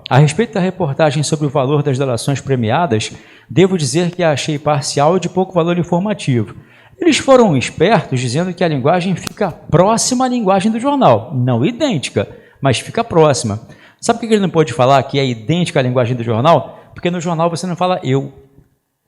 A respeito da reportagem sobre o valor das delações premiadas, devo dizer que a achei parcial e de pouco valor informativo. Eles foram espertos dizendo que a linguagem fica próxima à linguagem do jornal, não idêntica, mas fica próxima. Sabe por que ele não pôde falar que é idêntica à linguagem do jornal? Porque no jornal você não fala eu,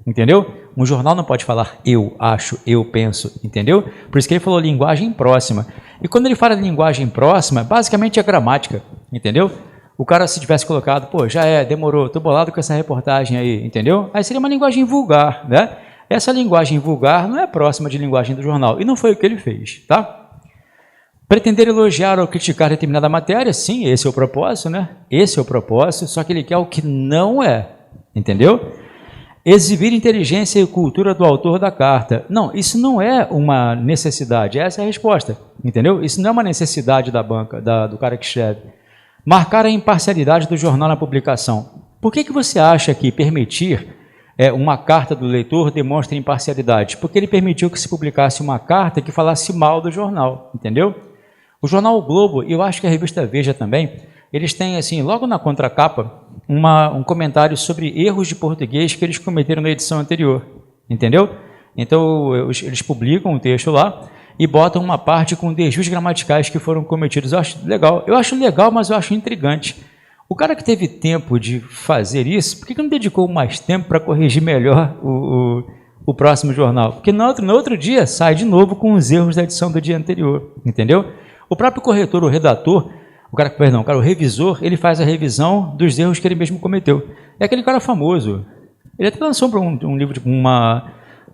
entendeu? Um jornal não pode falar eu acho, eu penso, entendeu? Por isso que ele falou linguagem próxima. E quando ele fala de linguagem próxima, basicamente é gramática, entendeu? O cara, se tivesse colocado, pô, demorou, tô bolado com essa reportagem aí, entendeu? Aí seria uma linguagem vulgar, né? Essa linguagem vulgar não é próxima de linguagem do jornal, e não foi o que ele fez, tá? Pretender elogiar ou criticar determinada matéria, sim, esse é o propósito, né? Esse é o propósito, só que ele quer o que não é, entendeu? Exibir inteligência e cultura do autor da carta. Não, isso não é uma necessidade, essa é a resposta, entendeu? Isso não é uma necessidade da banca, do cara que escreve. Marcar a imparcialidade do jornal na publicação. Por que você acha que permitir uma carta do leitor demonstra imparcialidade? Porque ele permitiu que se publicasse uma carta que falasse mal do jornal, entendeu? O jornal O Globo, e eu acho que a revista Veja também, eles têm, assim, logo na contracapa, um comentário sobre erros de português que eles cometeram na edição anterior, entendeu? Então, eles publicam um texto lá, e botam uma parte com desvios gramaticais que foram cometidos. Eu acho legal, mas eu acho intrigante. O cara que teve tempo de fazer isso, por que não dedicou mais tempo para corrigir melhor o próximo jornal? Porque no outro dia sai de novo com os erros da edição do dia anterior, entendeu? O próprio corretor, o redator, o revisor, ele faz a revisão dos erros que ele mesmo cometeu. É aquele cara famoso. Ele até lançou um livro de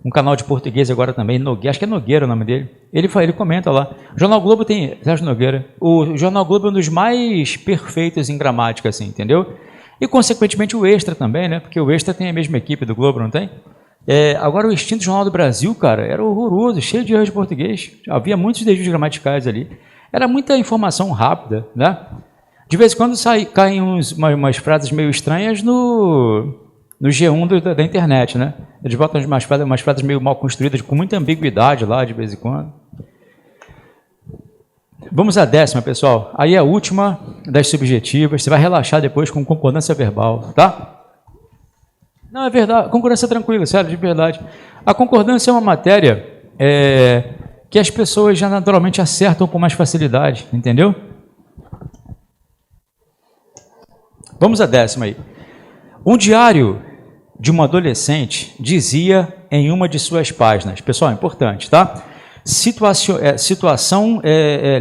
um canal de português agora também, acho que é Nogueira o nome dele. Ele comenta lá. O Jornal Globo tem Sérgio Nogueira. O Jornal Globo é um dos mais perfeitos em gramática, assim, entendeu? E, consequentemente, o Extra também, né? Porque o Extra tem a mesma equipe do Globo, não tem? Agora, o extinto Jornal do Brasil, cara, era horroroso, cheio de erros de português. Havia muitos desvios gramaticais ali. Era muita informação rápida, né? De vez em quando caem umas frases meio estranhas no G1 da internet, né? Eles botam umas frases meio mal construídas, com muita ambiguidade lá, de vez em quando. Vamos à 10ª, pessoal. Aí é a última das subjetivas. Você vai relaxar depois com concordância verbal, tá? Não, é verdade. Concordância tranquila, sério, de verdade. A concordância é uma matéria que as pessoas já naturalmente acertam com mais facilidade, entendeu? Vamos à 10ª aí. Um diário de uma adolescente dizia em uma de suas páginas, pessoal, é importante, tá? Situação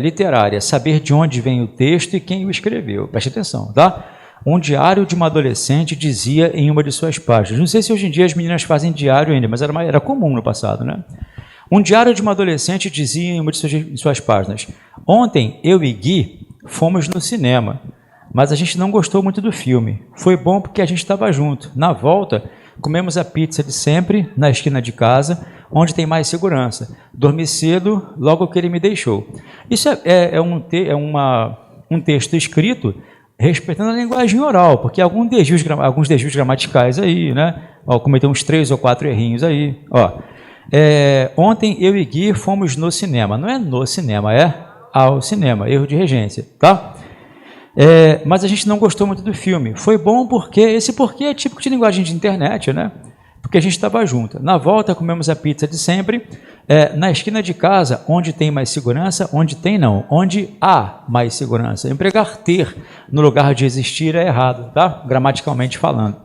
literária, saber de onde vem o texto e quem o escreveu, preste atenção, tá? Um diário de uma adolescente dizia em uma de suas páginas, não sei se hoje em dia as meninas fazem diário ainda, mas era comum no passado, né? Um diário de uma adolescente dizia em uma de suas páginas, ontem eu e Gui fomos no cinema, mas a gente não gostou muito do filme. Foi bom porque a gente estava junto. Na volta, comemos a pizza de sempre, na esquina de casa, onde tem mais segurança. Dormi cedo, logo que ele me deixou. Isso um texto escrito respeitando a linguagem oral, porque alguns desvios gramaticais aí, né? Cometeu uns 3 ou 4 errinhos aí. Ontem eu e Gui fomos no cinema. Não é no cinema, é ao cinema. Erro de regência, tá? Mas a gente não gostou muito do filme. Foi bom porque esse porquê é típico de linguagem de internet, né? Porque a gente estava junto. Na volta, comemos a pizza de sempre. Na esquina de casa, onde tem mais segurança, onde há mais segurança. Empregar ter no lugar de existir é errado, tá? Gramaticalmente falando.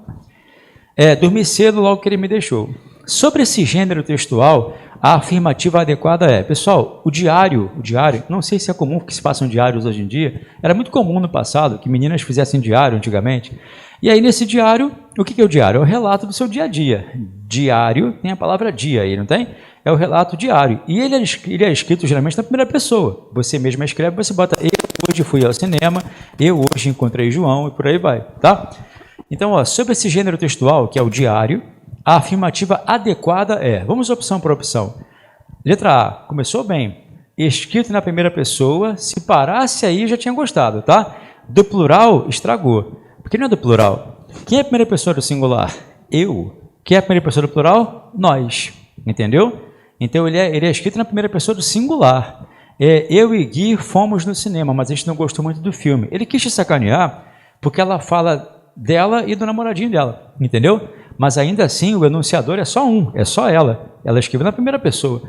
Dormi cedo logo que ele me deixou. Sobre esse gênero textual, a afirmativa adequada é, pessoal, o diário, não sei se é comum que se façam diários hoje em dia, era muito comum no passado que meninas fizessem diário antigamente, e aí nesse diário, o que é o diário? É o relato do seu dia a dia. Diário tem a palavra dia aí, não tem? É o relato diário, e ele é escrito geralmente na primeira pessoa, você mesmo escreve, você bota, eu hoje fui ao cinema, eu hoje encontrei João, e por aí vai, tá? Então, sobre esse gênero textual, que é o diário, a afirmativa adequada é, vamos opção por opção. Letra A, começou bem, escrito na primeira pessoa, se parasse aí eu já tinha gostado, tá? Do plural, estragou. Porque não é do plural. Quem é a primeira pessoa do singular? Eu. Quem é a primeira pessoa do plural? Nós. entendeu? Então ele é escrito na primeira pessoa do singular. Eu e Gui fomos no cinema, mas a gente não gostou muito do filme. Ele quis te sacanear porque ela fala dela e do namoradinho dela, entendeu? Mas ainda assim o enunciador é só um, é só ela. Ela escreve na primeira pessoa.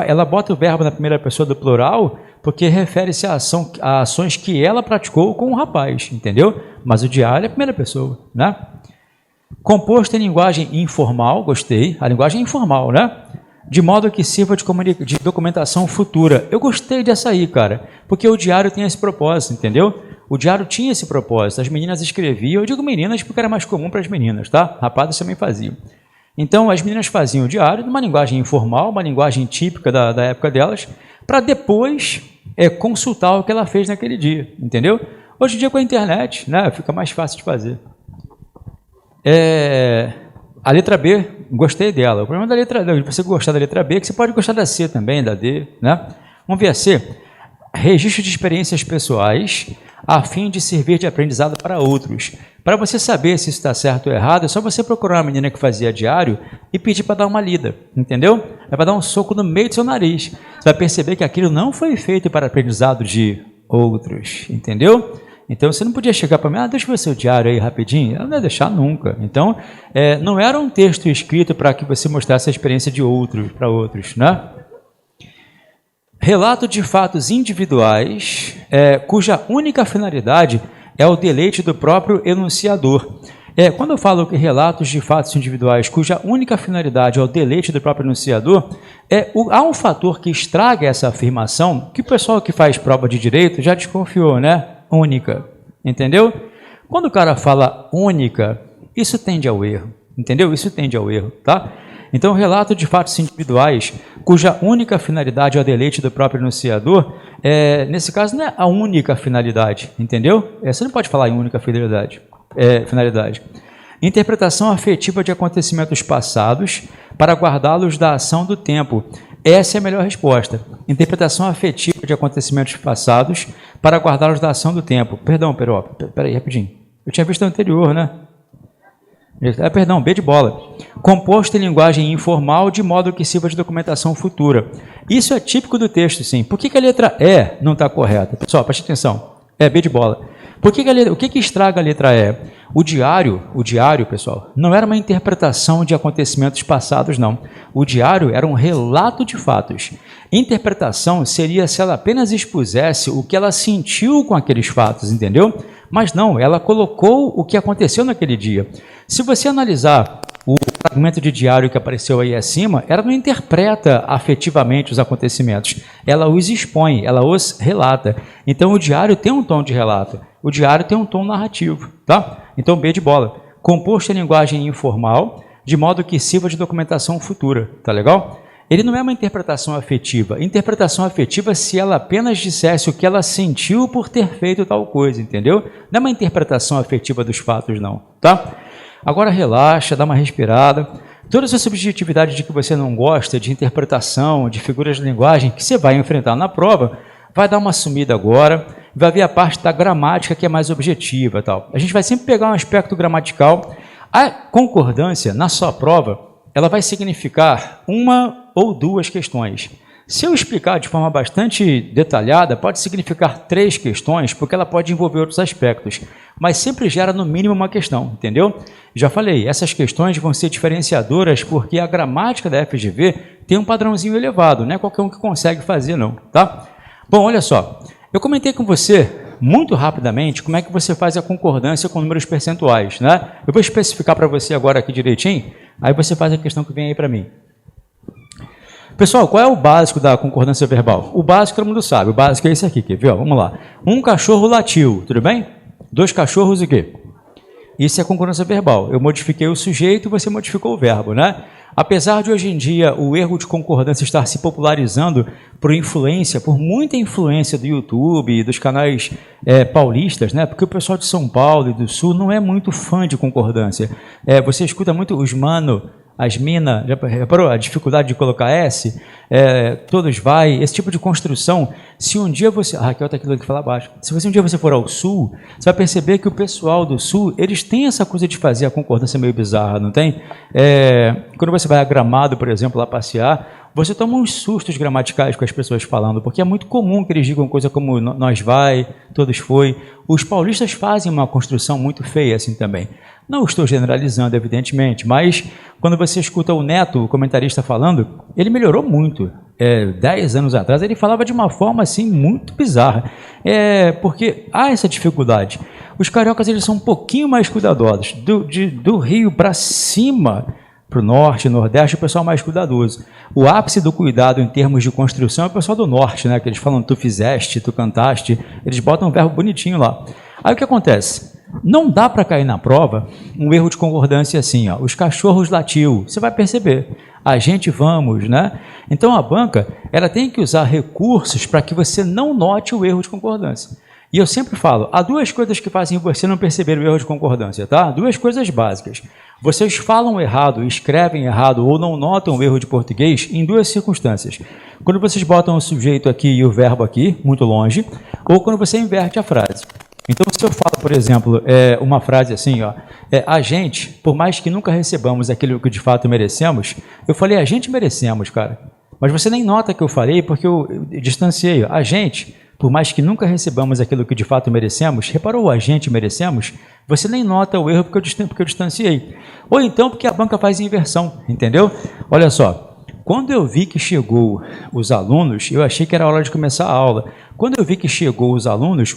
Ela bota o verbo na primeira pessoa do plural porque refere-se a ações que ela praticou com o rapaz, entendeu? Mas o diário é a primeira pessoa, né? Composto em linguagem informal, gostei. A linguagem é informal, né? De modo que sirva de documentação futura. Eu gostei dessa aí, cara, porque o diário tem esse propósito, entendeu? O diário tinha esse propósito. As meninas escreviam, eu digo meninas porque era mais comum para as meninas, tá? Rapazes também faziam. Então, as meninas faziam o diário numa linguagem informal, uma linguagem típica da época delas, para depois consultar o que ela fez naquele dia, entendeu? Hoje em dia, com a internet, né, fica mais fácil de fazer. A letra B, gostei dela. O problema da letra D, você gostar da letra B, é que você pode gostar da C também, da D, né? Vamos ver a C. Registro de experiências pessoais a fim de servir de aprendizado para outros. Para você saber se isso está certo ou errado, é só você procurar uma menina que fazia diário e pedir para dar uma lida, entendeu? É para dar um soco no meio do seu nariz. Você vai perceber que aquilo não foi feito para aprendizado de outros, entendeu? Então você não podia chegar para mim, deixa eu ver seu diário aí rapidinho. Ela não ia deixar nunca. Então, não era um texto escrito para que você mostrasse a experiência de outros para outros, né? Relato de fatos individuais, cuja única finalidade é o deleite do próprio enunciador. Quando eu falo que relatos de fatos individuais, cuja única finalidade é o deleite do próprio enunciador, há um fator que estraga essa afirmação, que o pessoal que faz prova de direito já desconfiou, né? Única, entendeu? Quando o cara fala única, isso tende ao erro, entendeu? Isso tende ao erro, tá? Então, o relato de fatos individuais, cuja única finalidade é o deleite do próprio enunciador, nesse caso não é a única finalidade, entendeu? Você não pode falar em única finalidade. Interpretação afetiva de acontecimentos passados para guardá-los da ação do tempo. Essa é a melhor resposta. Interpretação afetiva de acontecimentos passados para guardá-los da ação do tempo. Perdão, peraí, rapidinho. Eu tinha visto o anterior, né? Perdão, B de bola. Composto em linguagem informal de modo que sirva de documentação futura. Isso é típico do texto, sim. Por que a letra E não está correta? Pessoal, preste atenção. B de bola. O que estraga a letra E? O diário, pessoal, não era uma interpretação de acontecimentos passados, não. O diário era um relato de fatos. Interpretação seria se ela apenas expusesse o que ela sentiu com aqueles fatos, entendeu? Mas não, ela colocou o que aconteceu naquele dia. Se você analisar o fragmento de diário que apareceu aí acima, ela não interpreta afetivamente os acontecimentos, ela os expõe, ela os relata. Então o diário tem um tom de relato, o diário tem um tom narrativo, tá? Então B de bola, composto em linguagem informal, de modo que sirva de documentação futura, tá legal? Ele não é uma interpretação afetiva. Interpretação afetiva se ela apenas dissesse o que ela sentiu por ter feito tal coisa, entendeu? Não é uma interpretação afetiva dos fatos, não, tá? Agora relaxa, dá uma respirada. Toda essa subjetividade de que você não gosta, de interpretação, de figuras de linguagem, que você vai enfrentar na prova, vai dar uma sumida agora, vai ver a parte da gramática que é mais objetiva, tal. A gente vai sempre pegar um aspecto gramatical. A concordância, na sua prova, ela vai significar uma ou duas questões. Se eu explicar de forma bastante detalhada, pode significar 3 questões, porque ela pode envolver outros aspectos, mas sempre gera no mínimo uma questão, entendeu? Já falei, essas questões vão ser diferenciadoras porque a gramática da FGV tem um padrãozinho elevado, não é qualquer um que consegue fazer não, tá? Bom, olha só, eu comentei com você muito rapidamente como é que você faz a concordância com números percentuais, né? Eu vou especificar para você agora aqui direitinho, aí você faz a questão que vem aí para mim. Pessoal, qual é o básico da concordância verbal? O básico todo mundo sabe, o básico é esse aqui, quer ver? Vamos lá. Um cachorro latiu, tudo bem? 2 cachorros e quê? Isso é concordância verbal. Eu modifiquei o sujeito e você modificou o verbo, né? Apesar de hoje em dia o erro de concordância estar se popularizando por muita influência do YouTube e dos canais paulistas, né? Porque o pessoal de São Paulo e do Sul não é muito fã de concordância. Você escuta muito os mano as minas, já reparou a dificuldade de colocar S? Todos vai, esse tipo de construção. Se um dia você... Raquel está aqui que fala abaixo. Se um dia você for ao sul, você vai perceber que o pessoal do sul, eles têm essa coisa de fazer a concordância meio bizarra, não tem? Quando você vai a Gramado, por exemplo, lá passear, você toma uns sustos gramaticais com as pessoas falando, porque é muito comum que eles digam coisa como nós vai, todos foi. Os paulistas fazem uma construção muito feia assim também. Não estou generalizando, evidentemente, mas quando você escuta o Neto, o comentarista, falando, ele melhorou muito. 10 anos atrás, ele falava de uma forma assim muito bizarra. Porque há essa dificuldade. Os cariocas, eles são um pouquinho mais cuidadosos. Do Rio para cima, para o norte, nordeste, o pessoal mais cuidadoso. O ápice do cuidado em termos de construção é o pessoal do norte, né? Que eles falam tu fizeste, tu cantaste, eles botam um verbo bonitinho lá. Aí o que acontece? Não dá para cair na prova um erro de concordância assim, ó, os cachorros latiu, você vai perceber, a gente vamos, né? Então a banca, ela tem que usar recursos para que você não note o erro de concordância. E eu sempre falo, há duas coisas que fazem você não perceber o erro de concordância, tá? Duas coisas básicas. Vocês falam errado, escrevem errado ou não notam o erro de português em duas circunstâncias. Quando vocês botam o sujeito aqui e o verbo aqui, muito longe, ou quando você inverte a frase. Então, se eu falo, por exemplo, uma frase assim, ó, a gente, por mais que nunca recebamos aquilo que de fato merecemos, eu falei, a gente merecemos, cara. Mas você nem nota que eu falei porque eu distanciei. A gente, por mais que nunca recebamos aquilo que de fato merecemos, reparou, a gente merecemos? Você nem nota o erro porque eu distanciei. Ou então porque a banca faz inversão, entendeu? Olha só. Quando eu vi que chegou os alunos, eu achei que era hora de começar a aula. Quando eu vi que chegou os alunos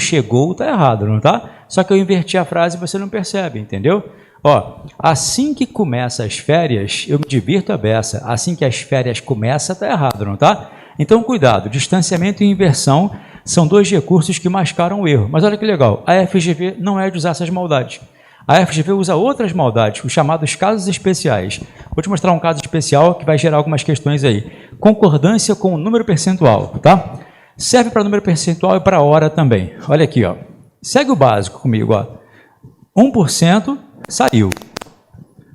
chegou, tá errado, não tá? Só que eu inverti a frase e você não percebe, entendeu? Ó, assim que começa as férias, eu me divirto a beça. Assim que as férias começam, tá errado, não tá? Então, cuidado, distanciamento e inversão são dois recursos que mascaram o erro. Mas olha que legal, a FGV não é de usar essas maldades. A FGV usa outras maldades, os chamados casos especiais. Vou te mostrar um caso especial que vai gerar algumas questões aí. Concordância com o número percentual, tá? Serve para número percentual e para hora também. Olha aqui, ó. Segue o básico comigo, ó. 1% saiu.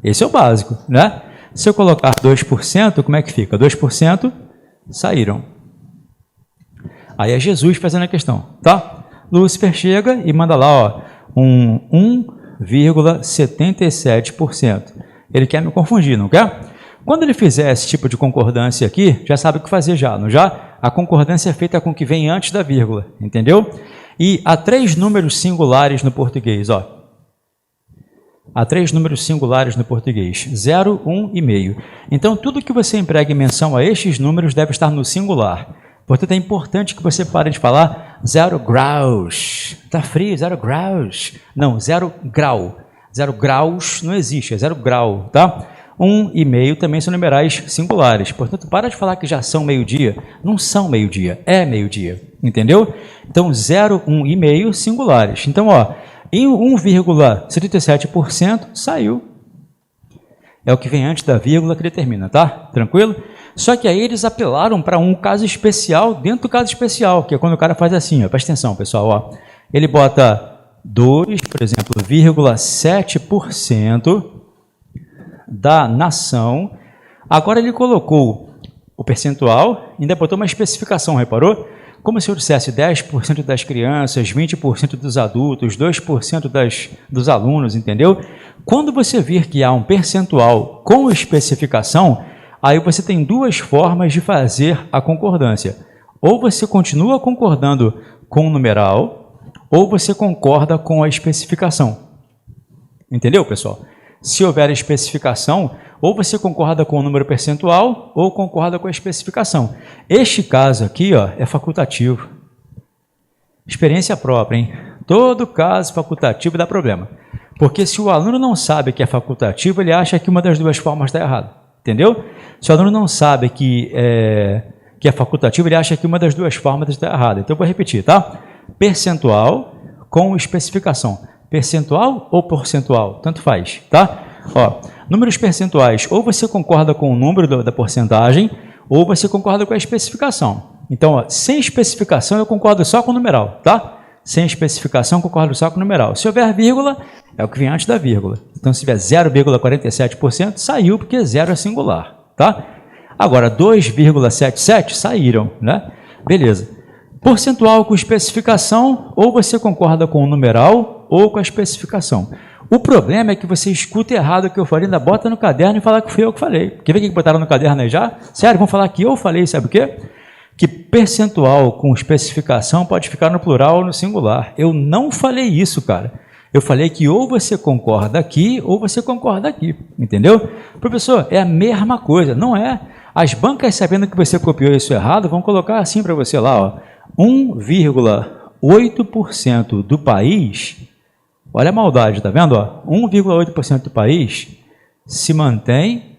Esse é o básico, né? Se eu colocar 2%, como é que fica? 2% saíram. Aí é Jesus fazendo a questão, tá? Lúcifer chega e manda lá, ó, 1,77%. Ele quer me confundir, não quer? Quando ele fizer esse tipo de concordância aqui, já sabe o que fazer já, não já? A concordância é feita com o que vem antes da vírgula, entendeu? E há 3 números singulares no português, ó. Há 3 números singulares no português, 0, 1 e meio. Então, tudo que você emprega em menção a estes números deve estar no singular. Portanto, é importante que você pare de falar 0 graus. Está frio, 0 graus. Não, 0 grau. 0 graus não existe, é 0 grau, tá? 1 e meio também são numerais singulares. Portanto, para de falar que já são meio-dia. Não são meio-dia, é meio-dia. Entendeu? Então, 0, 1 e meio singulares. Então, ó, em 1,77% saiu. É o que vem antes da vírgula que determina, tá? Tranquilo? Só que aí eles apelaram para um caso especial dentro do caso especial, que é quando o cara faz assim, ó, presta atenção, pessoal, ó. Ele bota 2, por exemplo, 0,7% da nação. Agora ele colocou o percentual, ainda botou uma especificação, reparou? Como se eu dissesse 10% das crianças, 20% dos adultos, 2% dos alunos, entendeu? Quando você vir que há um percentual com especificação, aí você tem 2 formas de fazer a concordância. Ou você continua concordando com o numeral, ou você concorda com a especificação. Entendeu, pessoal? Se houver especificação, ou você concorda com o número percentual, ou concorda com a especificação. Este caso aqui, ó, é facultativo. Experiência própria, hein? Todo caso facultativo dá problema. Porque se o aluno não sabe que é facultativo, ele acha que uma das 2 formas está errada. Entendeu? Se o aluno não sabe que é facultativo, ele acha que uma das 2 formas está errada. Então, eu vou repetir, tá? Percentual com especificação. Percentual ou porcentual? Tanto faz, tá? Ó, números percentuais, ou você concorda com o número da porcentagem, ou você concorda com a especificação. Então, ó, sem especificação, eu concordo só com o numeral, tá? sem especificação, concordo só com o numeral. Se houver vírgula, é o que vem antes da vírgula. Então, se tiver 0,47%, saiu, porque 0 é singular, tá? Agora, 2,77 saíram, né? Beleza. Percentual com especificação, ou você concorda com o numeral ou com a especificação. O problema é que você escuta errado o que eu falei, ainda bota no caderno e fala que fui eu que falei. Quer ver o que botaram no caderno aí já? Sério, vão falar que eu falei, sabe o quê? Que percentual com especificação pode ficar no plural ou no singular. Eu não falei isso, cara. Eu falei que ou você concorda aqui ou você concorda aqui, entendeu? Professor, é a mesma coisa, não é? As bancas, sabendo que você copiou isso errado, vão colocar assim para você lá, ó, 1,8% do país, olha a maldade, tá vendo? 1,8% do país se mantém